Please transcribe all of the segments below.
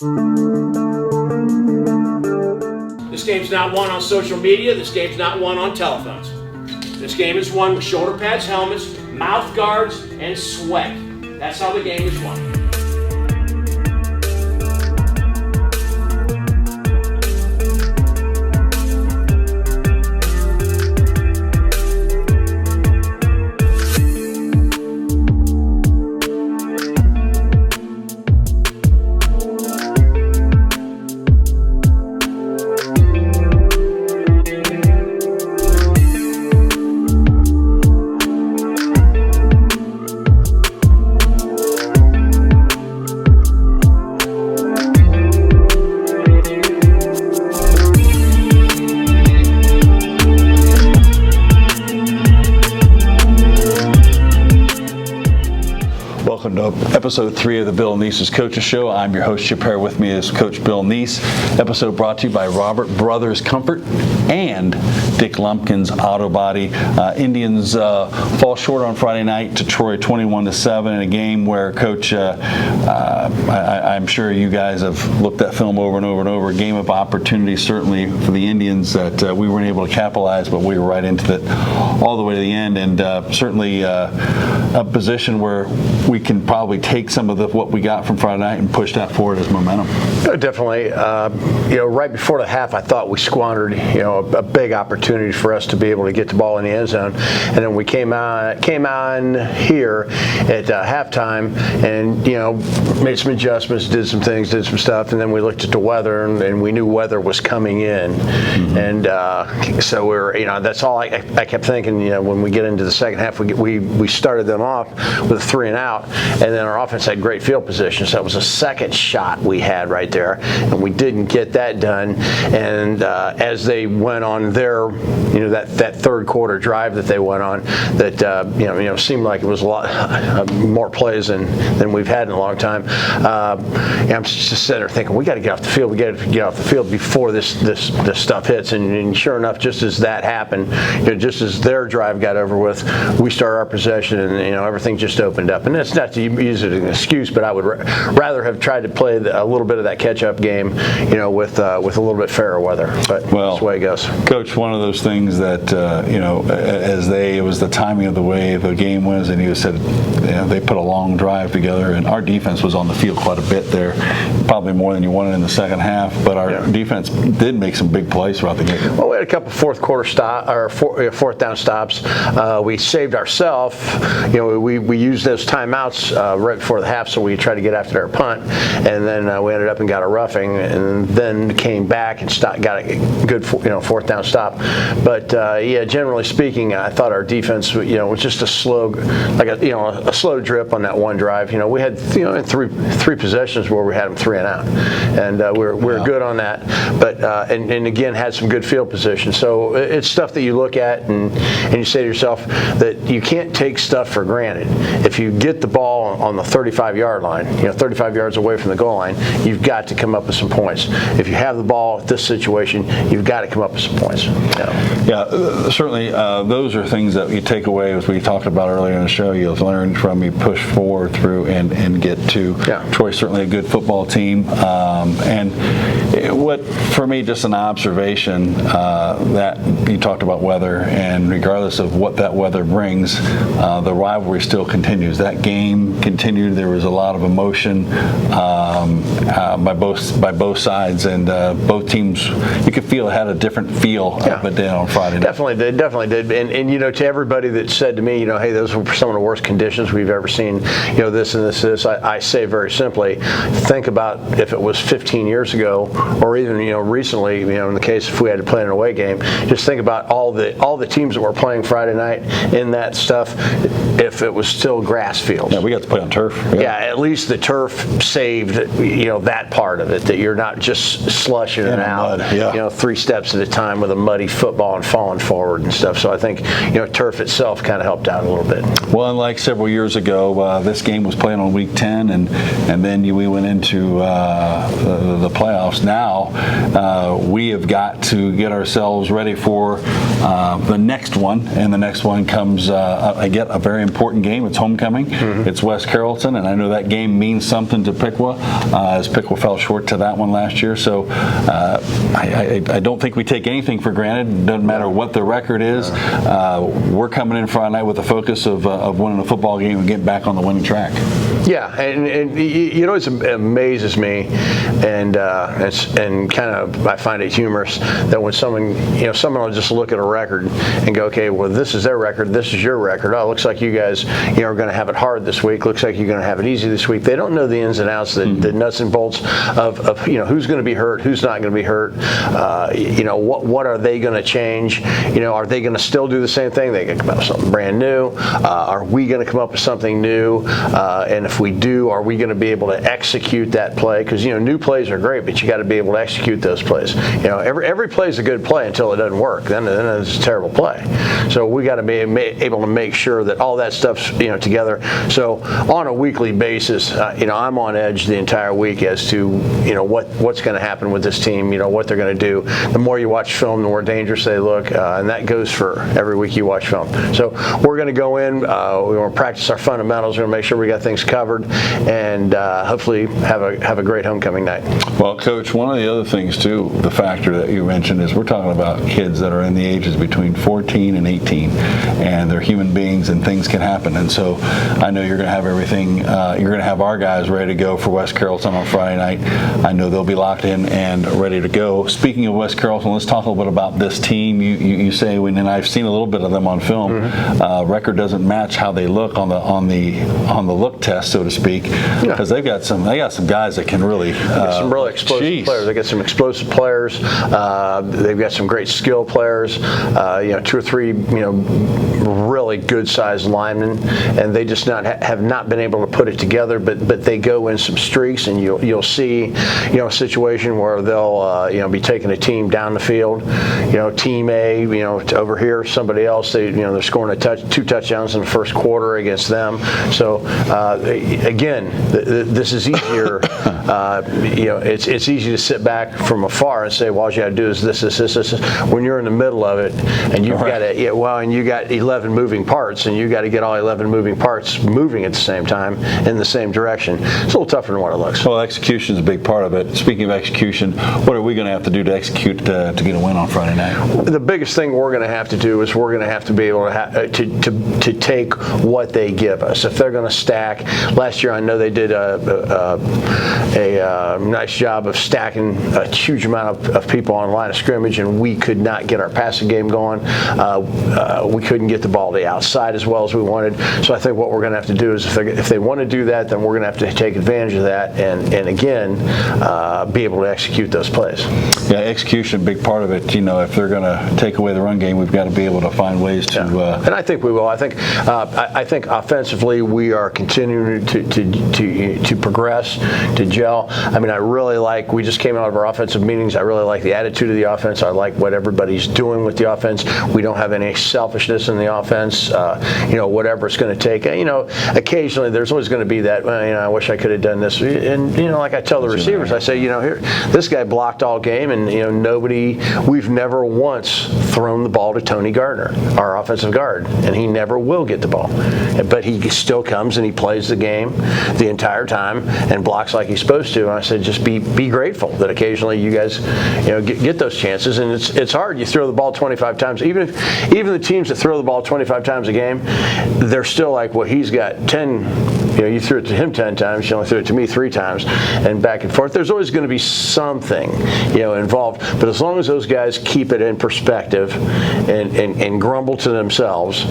This game's not won on social media. This game's not won on telephones. This game is won with shoulder pads, helmets, mouth guards, and sweat. That's how the game is won. Welcome to episode 3 of the Bill Neese's Coaches Show. I'm your host, Chip Hare. With me is Coach Bill Neese. Episode brought to you by Robert Brothers Comfort and Dick Lumpkins Auto Body. Indians fall short on Friday night to Troy 21-7 in a game where, Coach, I'm sure you guys have looked that film over and over and over. A game of opportunity, certainly for the Indians, that we weren't able to capitalize, but we were right into it all the way to the end, and certainly a position where we can probably take some of what we got from Friday night and push that forward as momentum. Definitely. Right before the half, I thought we squandered, a big opportunity for us to be able to get the ball in the end zone. And then we came on here at halftime and, made some adjustments, did some things, did some stuff. And then we looked at the weather and we knew weather was coming in. Mm-hmm. And so that's all I kept thinking, when we get into the second half, we started them off with a 3 and out. And then our offense had great field position, so that was a second shot we had right there, and we didn't get that done. And as they went on their, that third quarter drive that they went on, that seemed like it was a lot more plays than we've had in a long time. I'm just sitting there thinking, we got to get off the field. We got to get off the field before this stuff hits. And sure enough, just as that happened, just as their drive got over with, we started our possession, and everything just opened up. And that's not to use it as an excuse, but I would rather have tried to play a little bit of that catch-up game, with a little bit fairer weather. But that's the way it goes. Coach, one of those things that it was the timing of the way the game was, and you said they put a long drive together, and our defense was on the field quite a bit there, probably more than you wanted in the second half. But our defense did make some big plays throughout the game. Well, we had a couple fourth down stops. We saved ourselves. We used those timeouts right before the half, so we tried to get after their punt, and then we ended up and got a roughing, and then came back and got a good fourth down stop. But generally speaking, I thought our defense was just a slow drip on that one drive. We had three possessions where we had them 3 and out, and we're good on that. But and again had some good field position. So it's stuff that you look at and you say to yourself that you can't take stuff for granted. If you get the ball on the 35-yard line, 35 yards away from the goal line, you've got to come up with some points. If you have the ball at this situation, you've got to come up with some points. Certainly those are things that you take away, as we talked about earlier in the show. You'll learn from, you push forward through and get to. Troy's certainly a good football team. And what, for me, just an observation that you talked about weather, and regardless of what that weather brings, the rivalry still continues. That game continued. There was a lot of emotion by both sides, and both teams, you could feel it had a different feel of it on Friday night. Definitely did. And to everybody that said to me, hey, those were some of the worst conditions we've ever seen, this and this. I say very simply, think about if it was 15 years ago, or even recently, in the case if we had to play an away game, just think about all the teams that were playing Friday night in that stuff. If it was still grass fields. Yeah, we got to play on turf. Yeah, at least the turf saved that part of it, that you're not just slushing it out 3 steps at a time with a muddy football and falling forward and stuff. So I think turf itself kind of helped out a little bit. Well, unlike several years ago, this game was playing on week 10, and then we went into the playoffs. Now now we have got to get ourselves ready for the next one, and the next one comes again a very important game. It's homecoming. It's West Carrollton, and I know that game means something to Piqua, as Piqua fell short to that one last year. So I don't think we take anything for granted. Doesn't matter what the record is. We're coming in Friday night with the focus of winning a football game and getting back on the winning track. Yeah, and you know, it amazes me, and kind of I find it humorous that when someone will just look at a record and go, okay, well, this is their record, this is your record. Oh, it looks like you guys are going to have it hard this week. Looks like you're going to have it easy this week. They don't know the ins and outs, the nuts and bolts of who's going to be hurt, who's not going to be hurt. What are they going to change? Are they going to still do the same thing? They going to come up with something brand new? Are we going to come up with something new? And if we do, are we going to be able to execute that play? Because new plays are great, but you got to be able to execute those plays. Every play is a good play until it doesn't work. Then it's a terrible play. So we got to be able to make sure that all that stuff's together. So on a weekly basis, I'm on edge the entire week as to what's going to happen with this team. What they're going to do. The more you watch film, the more dangerous they look, and that goes for every week you watch film. So we're going to go in. We want to practice our fundamentals. We're going to make sure we got things covered, and hopefully have a great homecoming night. Well, Coach, one of the other things too, the factor that you mentioned is we're talking about kids that are in the ages between 14 and 18, and they're human beings, and things can happen. And so I know you're going to have everything. You're going to have our guys ready to go for West Carrollton on Friday night. I know they'll be locked in and ready to go. Speaking of West Carrollton, let's talk a little bit about this team. You say, and I've seen a little bit of them on film. Record doesn't match how they look on the look test, so to speak, because they got some guys that can really some really explosive players. They got some explosive players. They've got some great skill players. 2 or 3 really good sized linemen, and they just have not been able to put it together. But they go in some streaks, and you'll see a situation where they'll be taking a team down the field. Team A, over here, somebody else. They're scoring 2 touchdowns in the first quarter against them. So again, this is easier. It's easy to sit back from afar and say, well, all you got to do is this. When you're in the middle of it, and you've got and you got 11 moving parts, and you got to get all 11 moving parts moving at the same time in the same direction. It's a little tougher than what it looks. Well, execution is a big part of it. Speaking of execution, what are we going to have to do to execute to get a win on Friday night? The biggest thing we're going to have to do is we're going to have to be able to take what they give us. If they're going to stack, last year I know they did a nice job of stacking a huge amount of people on the line of scrimmage, and we could not get our passing game going. We couldn't get the ball to the outside as well as we wanted. So I think what we're going to have to do is if they want to do that, then we're going to have to take advantage of that and again be able to execute those plays. Yeah, execution, big part of it. If they're going to take away the run game, we've got to be able to find ways to. And I think we will. I think offensively we are continuing to progress, to gel. I mean, I really like. We just came out of our offensive meetings. I really like the attitude of the offense. I like what everybody's doing with the offense. We don't have any selfishness in the offense. Whatever it's going to take. Occasionally there's always going to be that. I wish I could have done this. And like I tell the receivers, I say, here, this guy blocked all game, and we've never once thrown the ball to Tony Gardner, our offensive guard, and he never will get the ball. But he still comes and he plays the game the entire time and blocks like he's supposed to. And I said, just be grateful that occasionally you guys get those chances. And it's hard. You throw the ball 25 times. Even the teams that throw the ball 25 times a game, they're still like, well, he's got 10. You threw it to him 10 times. You only threw it to me 3 times, and back and forth. There's always going to be something involved. But as long as those guys keep it in perspective and grumble to themselves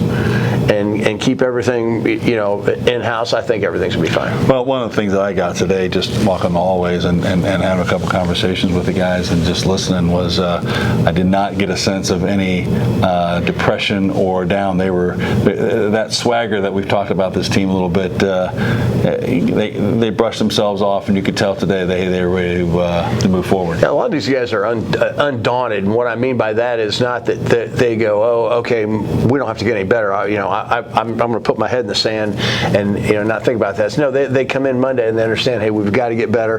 and keep everything in-house, I think everything's going to be fine. Well, one of the things that I got today, just walking the hallways and having a couple conversations with the guys and just listening, was I did not get a sense of any depression or down. They were that swagger that we've talked about this team a little bit. They brushed themselves off, and you could tell today they were ready to move forward. Yeah, a lot of these guys are undaunted, and what I mean by that is not that they go, oh, okay, we don't have to get any better. I'm going to put my head in the sand and not think about that. No, they come in Monday and they understand, hey, we've got to get get better.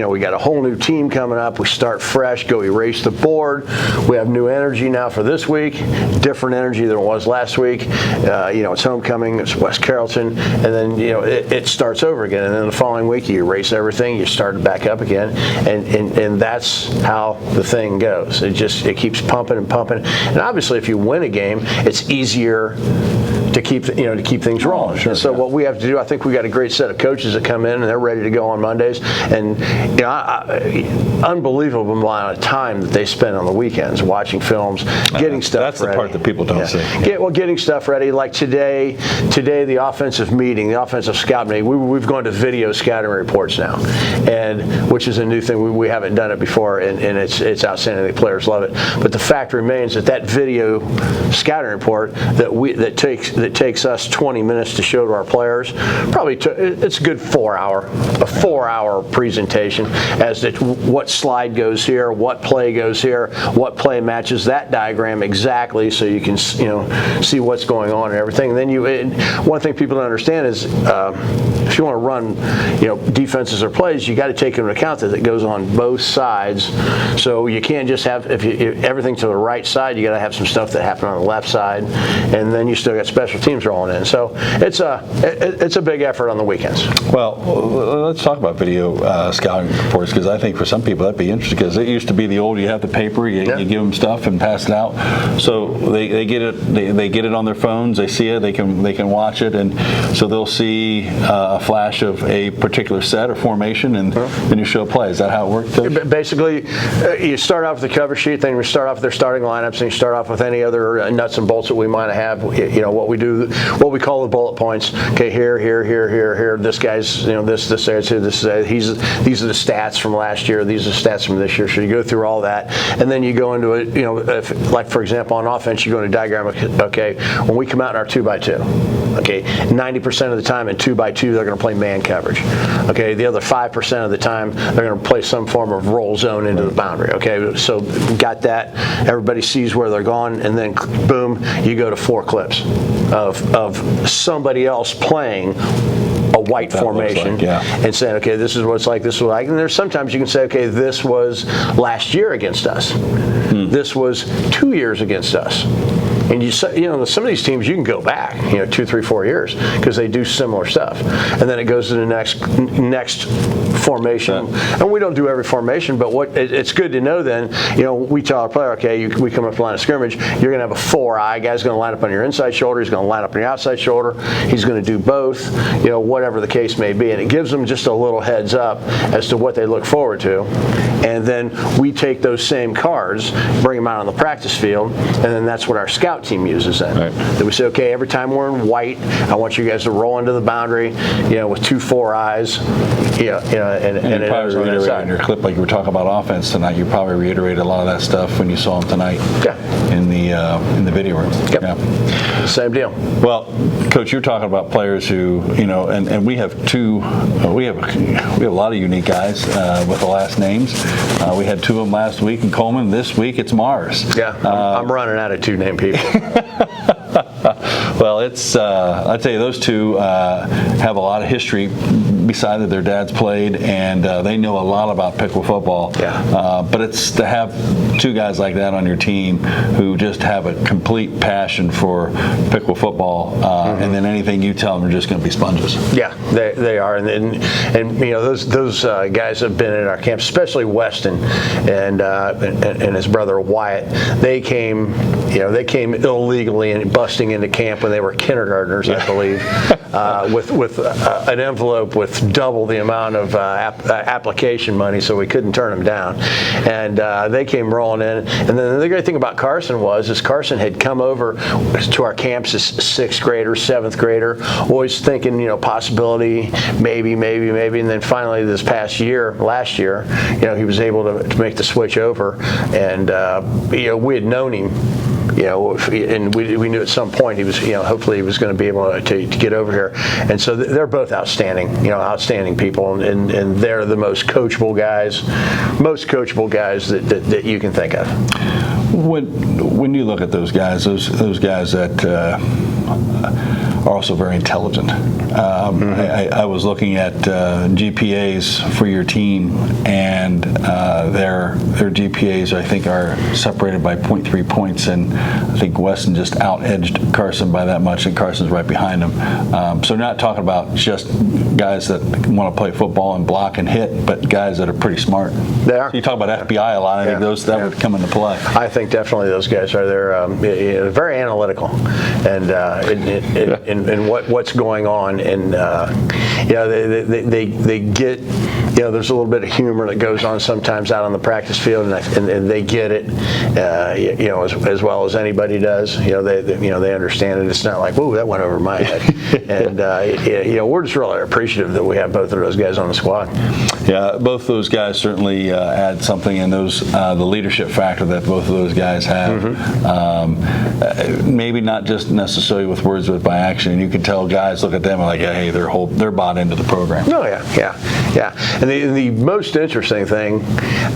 We got a whole new team coming up. We start fresh, go erase the board. We have new energy now for this week, different energy than it was last week. It's homecoming, it's West Carrollton, and then it starts over again. And then the following week you erase everything, you start it back up again, and that's how the thing goes. It keeps pumping and pumping. And obviously, if you win a game, it's easier to keep things rolling. Sure, so what we have to do, I think we got a great set of coaches that come in and they're ready to go on Mondays, and unbelievable amount of time that they spend on the weekends watching films, getting stuff That's ready. the part that people don't see. Getting stuff ready. Like today the offensive meeting, the offensive scout meeting, we've gone to video scouting reports now, and which is a new thing. We haven't done it before, and it's outstanding. The players love it. But the fact remains that video scouting report that takes us 20 minutes to show to our players, it's a good 4 hour presentation as to what slide goes here, what play goes here, what play matches that diagram exactly, so you can see what's going on and everything. And then one thing people don't understand is if you want to run defenses or plays, you got to take into account that it goes on both sides. So you can't just have if everything to the right side. You got to have some stuff that happen on the left side, and then you still got special teams rolling in. So it's a big effort on the weekends. Well, let's talk about video scouting reports, because I think for some people that'd be interesting, because it used to be the old, you have the paper, you give them stuff and pass it out. So they get it, they get it on their phones, they see it, they can watch it, and so they'll see a flash of a particular set or formation, and then you show a play. Is that how it works, Coach? Basically, you start off with the cover sheet, then you start off with their starting lineups, and you start off with any other nuts and bolts that we might have. What we call the bullet points. Okay, here. This guy's this area too. These are the stats from last year. These are the stats from this year. So you go through all that, and then you go into it. Like for example, on offense, you go into diagram. Okay, when we come out in our 2x2, okay, 90% of the time in 2x2 they're going to play man coverage. Okay, the other 5% of the time they're going to play some form of roll zone into the boundary. Okay, so got that. Everybody sees where they're going, and then boom, you go to 4 clips of somebody else playing a white formation and saying, okay, this is what it's like, this is what and there's sometimes you can say, okay, this was last year against us. This was 2 years against us. And some of these teams you can go back, 2, 3, 4 years, because they do similar stuff. And then it goes to the next formation. And we don't do every formation, but it's good to know then, we tell our player, okay, we come up the line of scrimmage, you're going to have a 4-eye. Guy's going to line up on your inside shoulder, he's going to line up on your outside shoulder, he's going to do both, whatever the case may be. And it gives them just a little heads up as to what they look forward to. And then we take those same cards, bring them out on the practice field, and then that's what our scout team uses then. Right. That we say, okay, every time we're in white, I want you guys to roll into the boundary, with 2 4-eyes, and you probably reiterated in your clip, like you were talking about offense tonight, you probably reiterated a lot of that stuff when you saw him tonight in the video room. Yep. Yeah. Same deal. Well, Coach, you're talking about players who, and we have we have a lot of unique guys with the last names. We had 2 of them last week in Coleman. This week it's Mars. Yeah, I'm running out of 2-name people. Well, I'd tell you, those 2 have a lot of history beside that their dads played, and they know a lot about Piqua football. Yeah. But it's to have 2 guys like that on your team who just have a complete passion for Piqua football, and then anything you tell them are just going to be sponges. Yeah, they are, and those guys have been in our camp, especially Weston and his brother Wyatt. They came illegally and busting into camp when they were kindergartners, I believe, with an envelope with double the amount of application money, so we couldn't turn them down. And they came rolling in. And then the great thing about Carson is Carson had come over to our camps as 6th grader, 7th grader, always thinking, possibility, maybe. And then finally last year, he was able to make the switch over. And, we had known him. And we knew at some point he was, hopefully he was going to be able to get over here. And so they're both outstanding people, and they're the most coachable guys that you can think of. When you look at those guys that are also very intelligent. I was looking at GPAs for your team, and their GPAs, I think, are separated by 0.3 points, and I think Weston just out-edged Carson by that much, and Carson's right behind him. So we're not talking about just guys that want to play football and block and hit, but guys that are pretty smart. They are. So you talk about FBI a lot. I think that would come into play. I think definitely those guys are there. Very analytical, and in what's going on, and they get. There's a little bit of humor that goes on sometimes out on the practice field, and they get it, as well as anybody does. They understand it. It's not like, whoa, that went over my head. And we're just really appreciative that we have both of those guys on the squad. Yeah, both those guys certainly add something, and the leadership factor that both of those guys have. Maybe not just necessarily with words, but by action. And you can tell guys look at them and like, hey, they're bought into the program. Oh yeah. And the most interesting thing,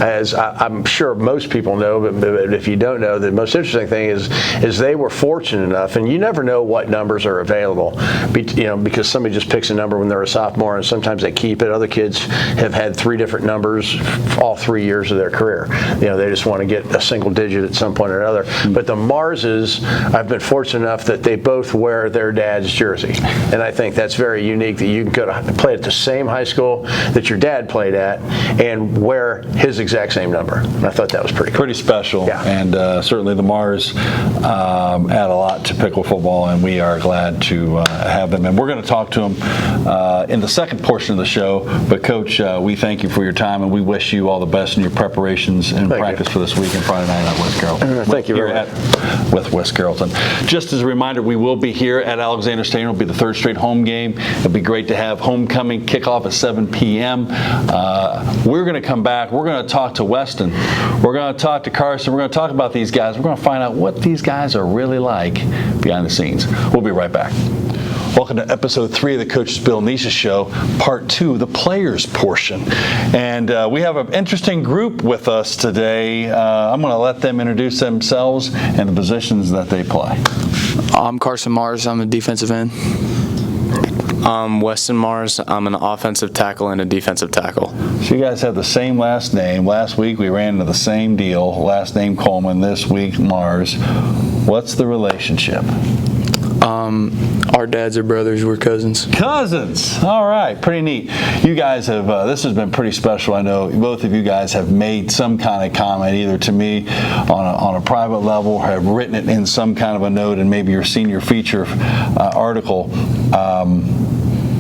as I'm sure most people know, but if you don't know, the most interesting thing is they were fortunate enough, and you never know what numbers are available, because somebody just picks a number when they're a sophomore, and sometimes they keep it. Other kids have had 3 different numbers all 3 years of their career. They just want to get a single digit at some point or another. But the Marses, I've been fortunate enough that they both wear their dad's jersey, and I think that's very unique that you can go to play at the same high school that your dad played at and wear his exact same number. And I thought that was pretty cool. Pretty special. Yeah. And certainly the Mars add a lot to Piqua football, and we are glad to have them. And we're going to talk to them in the second portion of the show. But Coach, we thank you for your time, and we wish you all the best in your preparations and practice for this week and Friday night at West Carrollton. Thank you very much. With West Carrollton. Just as a reminder, we will be here at Alexander Stadium. It'll be the 3rd straight home game. It'll be great to have homecoming kickoff at 7 p.m. We're going to come back. We're going to talk to Weston. We're going to talk to Carson. We're going to talk about these guys. We're going to find out what these guys are really like behind the scenes. We'll be right back. Welcome to episode 3 of the Coach's Bill Neese Show, part 2, the players portion. And we have an interesting group with us today. I'm going to let them introduce themselves and the positions that they play. I'm Carson Mars. I'm a defensive end. I'm Weston Mars. I'm an offensive tackle and a defensive tackle. So you guys have the same last name. Last week we ran into the same deal. Last name Coleman, this week Mars. What's the relationship? Our dads are brothers. We're cousins. Cousins. All right. Pretty neat. You guys have, this has been pretty special. I know both of you guys have made some kind of comment either to me on a private level or have written it in some kind of a note in maybe your senior feature article.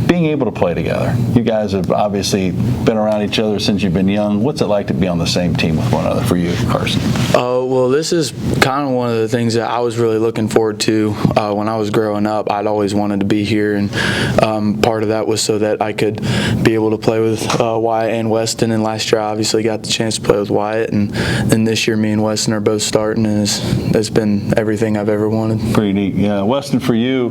Being able to play together. You guys have obviously been around each other since you've been young. What's it like to be on the same team with one another for you, Carson? Well, this is kind of one of the things that I was really looking forward to when I was growing up. I'd always wanted to be here, and part of that was so that I could be able to play with Wyatt and Weston. And last year I obviously got the chance to play with Wyatt, and then this year me and Weston are both starting, and it's been everything I've ever wanted. Pretty neat. Yeah, Weston, for you,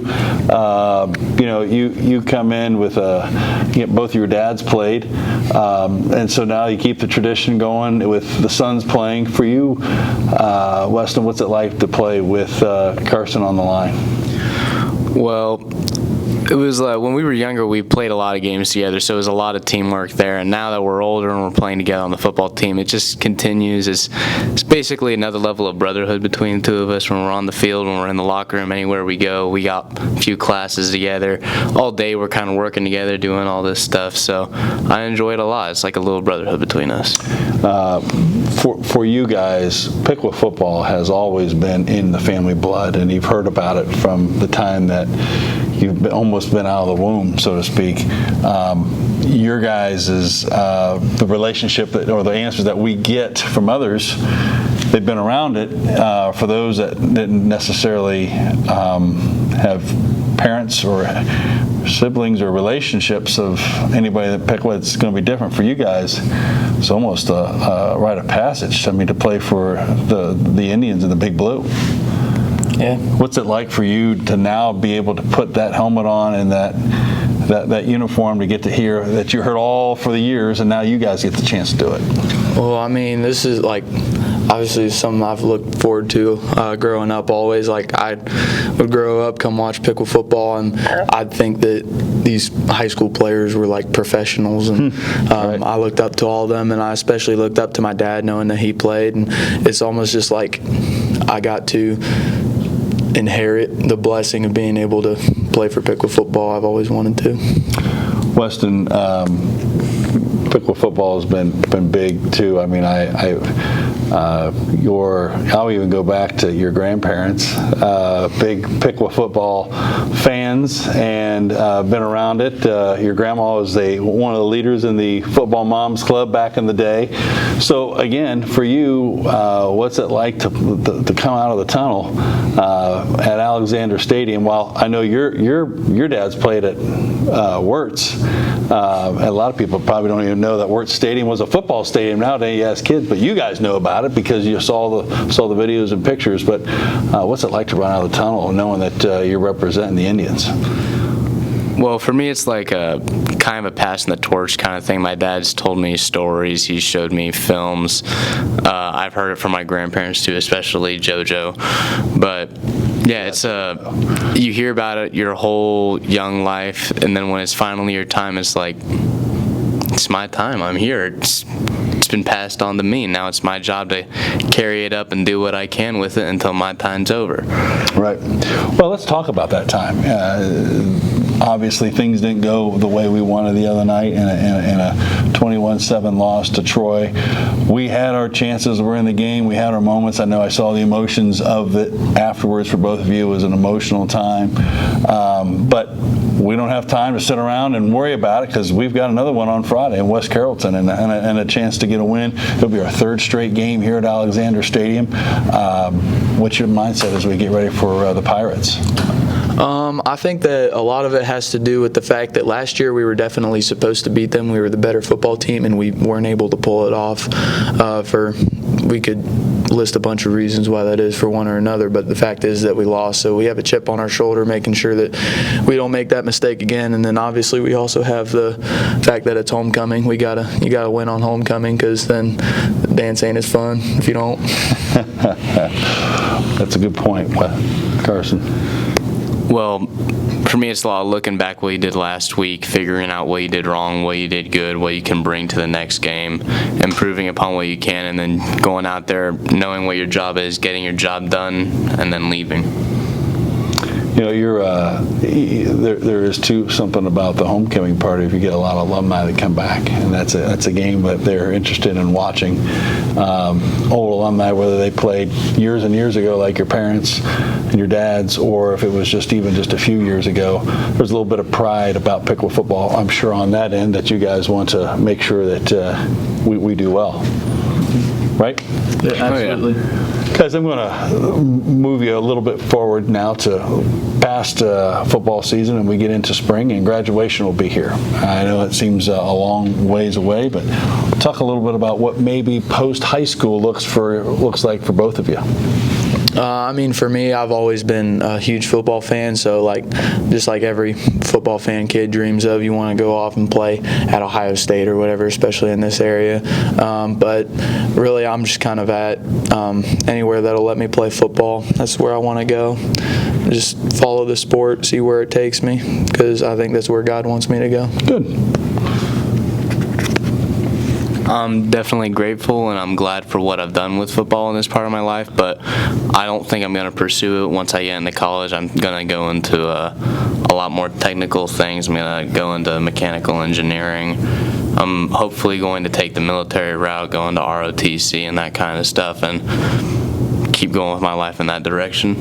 you come in with both of your dads played, and so now you keep the tradition going with the sons playing. For you, Weston, what's it like to play with Carson on the line? Well, it was when we were younger, we played a lot of games together, so it was a lot of teamwork there. And now that we're older and we're playing together on the football team, it just continues. It's basically another level of brotherhood between the two of us when we're on the field, when we're in the locker room, anywhere we go. We got a few classes together. All day we're kind of working together, doing all this stuff. So I enjoy it a lot. It's like a little brotherhood between us. For you guys, Piqua football has always been in the family blood, and you've heard about it from the time that you've almost been out of the womb, so to speak. Your guys is the relationship or the answers that we get from others. They've been around it. For those that didn't necessarily have parents or siblings or relationships of anybody that Piqua, it's going to be different. For you guys, it's almost a rite of passage. I mean, to play for the Indians in the Big Blue. Yeah. What's it like for you to now be able to put that helmet on and that uniform to get to hear that you heard all for the years, and now you guys get the chance to do it? Well, I mean, this is like obviously it's something I've looked forward to growing up always. Like, I would grow up, come watch Piqua football, and I'd think that these high school players were like professionals, and I looked up to all of them, and I especially looked up to my dad, knowing that he played, and it's almost just like I got to inherit the blessing of being able to play for Piqua football. I've always wanted to. Weston, Piqua football has been big too. I mean, I'll even go back to your grandparents, big Piqua football fans, and been around it. Your grandma was one of the leaders in the Football Moms Club back in the day. So again, for you, what's it like to come out of the tunnel at Alexander Stadium? While I know your dad's played at Wirtz, a lot of people probably don't even know that Wirtz Stadium was a football stadium nowadays. You ask kids, but you guys know about it because you saw the videos and pictures. But what's it like to run out of the tunnel knowing that you're representing the Indians? Well, for me, it's like a kind of a passing the torch kind of thing. My dad's told me stories. He showed me films. I've heard it from my grandparents too, especially JoJo. But yeah, it's you hear about it your whole young life, and then when it's finally your time, it's like, it's my time. I'm here. It's been passed on to me. Now it's my job to carry it up and do what I can with it until my time's over. Right. Well, let's talk about that time. Obviously, things didn't go the way we wanted the other night in a 21-7 loss to Troy. We had our chances. We're in the game. We had our moments. I know I saw the emotions of it afterwards for both of you. It was an emotional time. But we don't have time to sit around and worry about it because we've got another one on Friday in West Carrollton and a chance to get a win. It'll be our third straight game here at Alexander Stadium. What's your mindset as we get ready for the Pirates? I think that a lot of it has to do with the fact that last year we were definitely supposed to beat them. We were the better football team, and we weren't able to pull it off. We could list a bunch of reasons why that is for one or another, but the fact is that we lost. So we have a chip on our shoulder, making sure that we don't make that mistake again. And then obviously we also have the fact that it's homecoming. You gotta win on homecoming, because then the dance ain't as fun if you don't. That's a good point, Carson. Well, for me, it's a lot of looking back what you did last week, figuring out what you did wrong, what you did good, what you can bring to the next game, improving upon what you can, and then going out there knowing what your job is, getting your job done, and then leaving. You know, there is too something about the homecoming party. If you get a lot of alumni that come back, and that's a game that they're interested in watching. Old alumni, whether they played years and years ago, like your parents and your dads, or if it was just a few years ago. There's a little bit of pride about Piqua football, I'm sure, on that end, that you guys want to make sure that we do well. Right? Yeah, absolutely. Guys, I'm going to move you a little bit forward now to past football season, and we get into spring, and graduation will be here. I know it seems a long ways away, but talk a little bit about what maybe post-high school looks like for both of you. I mean, for me, I've always been a huge football fan, so just like every football fan kid dreams of, you want to go off and play at Ohio State or whatever, especially in this area. But really, I'm just kind of at anywhere that'll let me play football. That's where I want to go. Just follow the sport, see where it takes me, because I think that's where God wants me to go. Good. I'm definitely grateful, and I'm glad for what I've done with football in this part of my life, but I don't think I'm going to pursue it once I get into college. I'm going to go into a lot more technical things. I'm going to go into mechanical engineering. I'm hopefully going to take the military route, go into ROTC and that kind of stuff, and keep going with my life in that direction.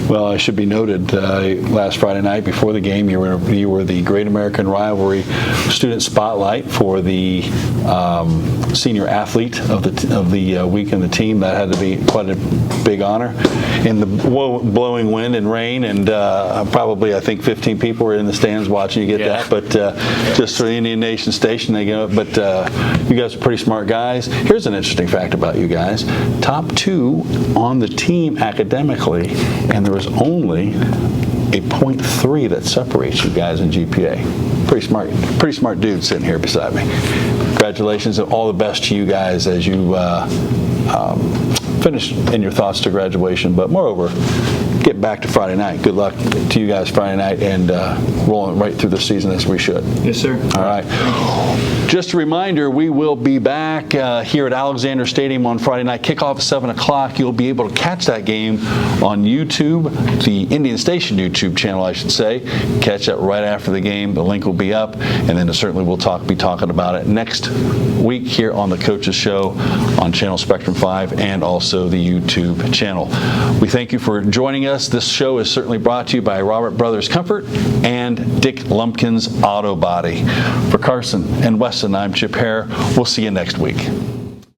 Well, it should be noted, last Friday night before the game, you were the Great American Rivalry Student Spotlight for the senior athlete of the week in the team. That had to be quite a big honor. In the blowing wind and rain, and probably I think 15 people were in the stands watching you get that. But just for the Indian Nation Station, they go. But you guys are pretty smart guys. Here's an interesting fact about you guys: top 2 on the team academically, and there was only a .3 that separates you guys in GPA. Pretty smart dude sitting here beside me. Congratulations and all the best to you guys as you finish in your thoughts to graduation, but moreover, get back to Friday night. Good luck to you guys Friday night and rolling right through the season as we should. Yes, sir. All right. Just a reminder, we will be back here at Alexander Stadium on Friday night. Kickoff at 7 o'clock. You'll be able to catch that game on YouTube, the Indian Station YouTube channel, I should say. Catch that right after the game. The link will be up, and then certainly we'll be talking about it next week here on the Coaches Show on Channel Spectrum 5 and also the YouTube channel. We thank you for joining us. This show is certainly brought to you by Robert Brothers Comfort and Dick Lumpkins Auto Body. For Carson and Weston, I'm Chip Hare. We'll see you next week.